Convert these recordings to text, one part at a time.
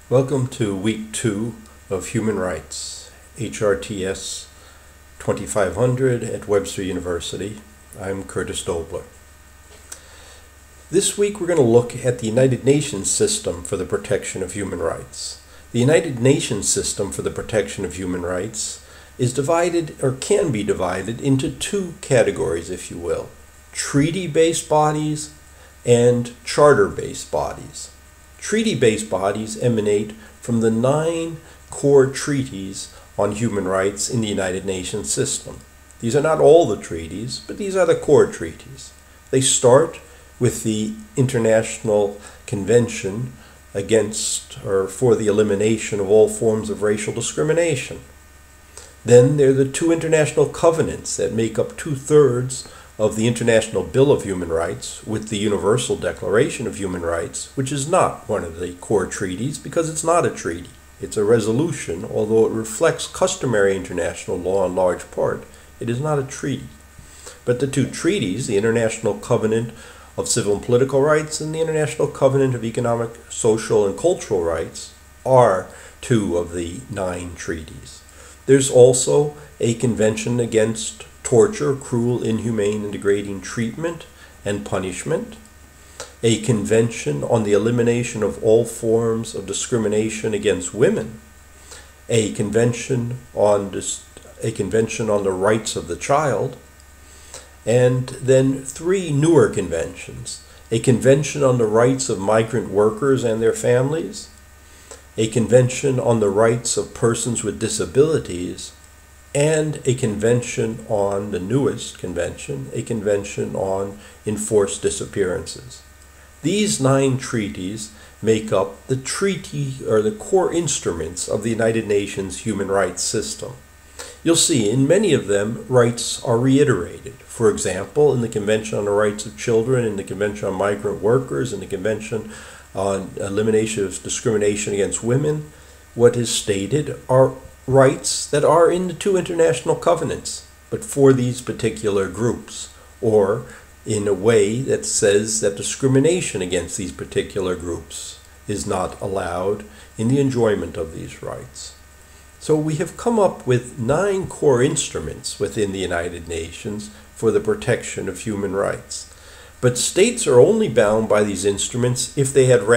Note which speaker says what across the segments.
Speaker 1: Welcome to week 2 of Human Rights, Hrts 2500 at Webster University. I'm Curtis Doebbler. This week we're going to look at the United Nations system for the protection of human rights. The United Nations system for the protection of human rights is divided, or can be divided, into two categories, if you will: treaty-based bodies and charter-based bodies. Treaty-based bodies emanate from the 9 core treaties on human rights in the United Nations system. These are not all the treaties, but these are the core treaties. They start with the International Convention against or for the elimination of all forms of racial discrimination. Then there are the 2 international covenants that make up 2/3 of the International Bill of Human Rights, with the Universal Declaration of Human Rights, which is not one of the core treaties because it's not a treaty. It's a resolution, although it reflects customary international law in large part. It is not a treaty. But the 2 treaties, the International Covenant of Civil and Political Rights and the International Covenant of Economic, Social, and Cultural Rights, are 2 of the 9 treaties. There's also a convention against torture, cruel, inhumane, and degrading treatment and punishment, a convention on the elimination of all forms of discrimination against women, a convention on the rights of the child, and then 3 newer conventions: a convention on the rights of migrant workers and their families, a convention on the rights of persons with disabilities, and a convention on the newest convention, a convention on enforced disappearances. These 9 treaties make up the treaty or the core instruments of the United Nations human rights system. You'll see in many of them rights are reiterated. For example, in the Convention on the Rights of Children, in the Convention on Migrant Workers, in the Convention on Elimination of Discrimination Against Women, what is stated are rights that are in the 2 international covenants, but for these particular groups, or in a way that says that discrimination against these particular groups is not allowed in the enjoyment of these rights. So we have come up with 9 core instruments within the United Nations for the protection of human rights. But states are only bound by these instruments if they have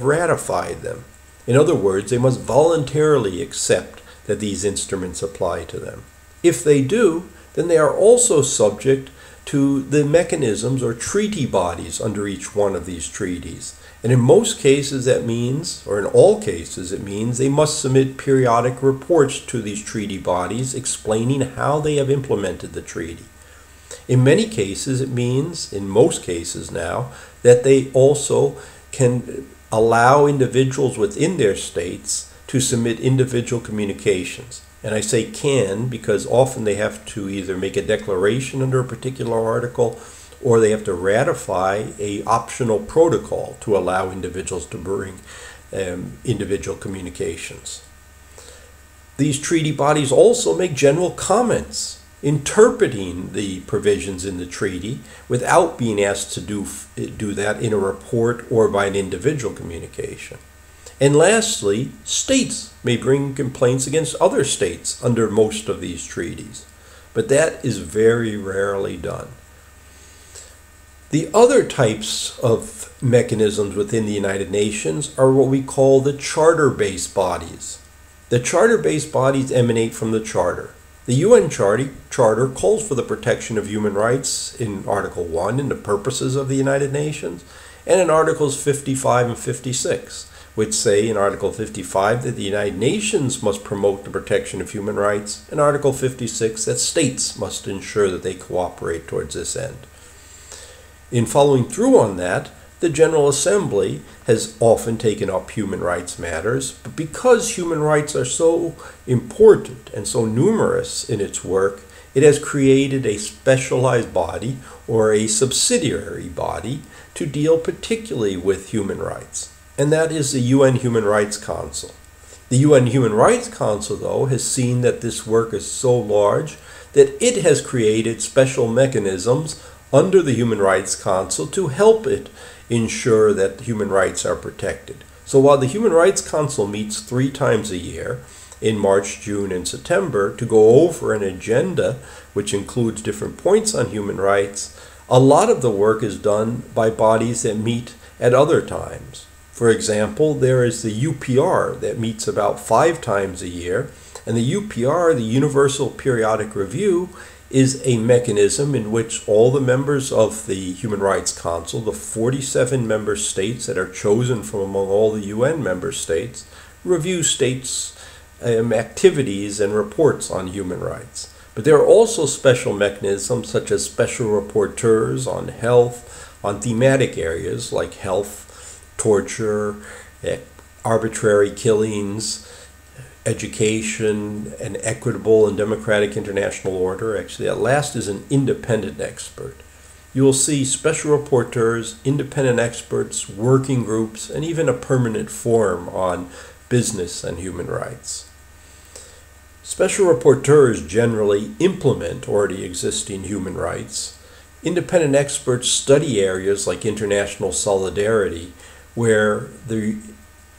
Speaker 1: ratified them. In other words, they must voluntarily accept that these instruments apply to them. If they do, then they are also subject to the mechanisms or treaty bodies under each one of these treaties. And in most cases that means, or in all cases it means, they must submit periodic reports to these treaty bodies explaining how they have implemented the treaty. In many cases it means, in most cases now, that they also can allow individuals within their states to submit individual communications. And I say can because often they have to either make a declaration under a particular article or they have to ratify an optional protocol to allow individuals to bring individual communications. These treaty bodies also make general comments interpreting the provisions in the treaty without being asked to do that in a report or by an individual communication. And lastly, states may bring complaints against other states under most of these treaties, but that is very rarely done. The other types of mechanisms within the United Nations are what we call the charter-based bodies. The charter-based bodies emanate from the Charter. The UN Charter calls for the protection of human rights in Article 1 in the purposes of the United Nations, and in Articles 55 and 56. Which say in Article 55 that the United Nations must promote the protection of human rights, and Article 56 that states must ensure that they cooperate towards this end. In following through on that, the General Assembly has often taken up human rights matters, but because human rights are so important and so numerous in its work, it has created a specialized body or a subsidiary body to deal particularly with human rights. And that is the UN Human Rights Council. The UN Human Rights Council, though, has seen that this work is so large that it has created special mechanisms under the Human Rights Council to help it ensure that human rights are protected. So while the Human Rights Council meets 3 times a year, in March, June, and September, to go over an agenda which includes different points on human rights, a lot of the work is done by bodies that meet at other times. For example, there is the UPR that meets about 5 times a year, and the UPR, the Universal Periodic Review, is a mechanism in which all the members of the Human Rights Council, the 47 member states that are chosen from among all the UN member states, review states' activities and reports on human rights. But there are also special mechanisms such as special rapporteurs on health, on thematic areas like health, torture, arbitrary killings, education, and equitable and democratic international order. Actually, that last is an independent expert. You will see special rapporteurs, independent experts, working groups, and even a permanent forum on business and human rights. Special rapporteurs generally implement already existing human rights. Independent experts study areas like international solidarity, where the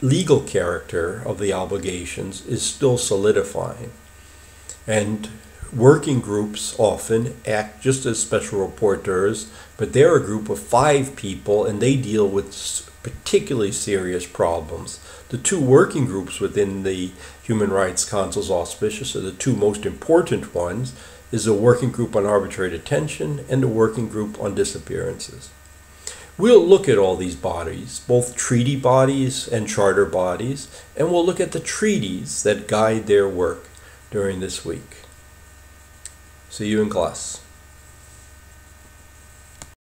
Speaker 1: legal character of the obligations is still solidifying. And working groups often act just as special rapporteurs, but they're a group of 5 people and they deal with particularly serious problems. The 2 working groups within the Human Rights Council's auspices are the 2 most important ones, is the Working Group on Arbitrary Detention and the Working Group on Disappearances. We'll look at all these bodies, both treaty bodies and charter bodies, and we'll look at the treaties that guide their work during this week. See you in class.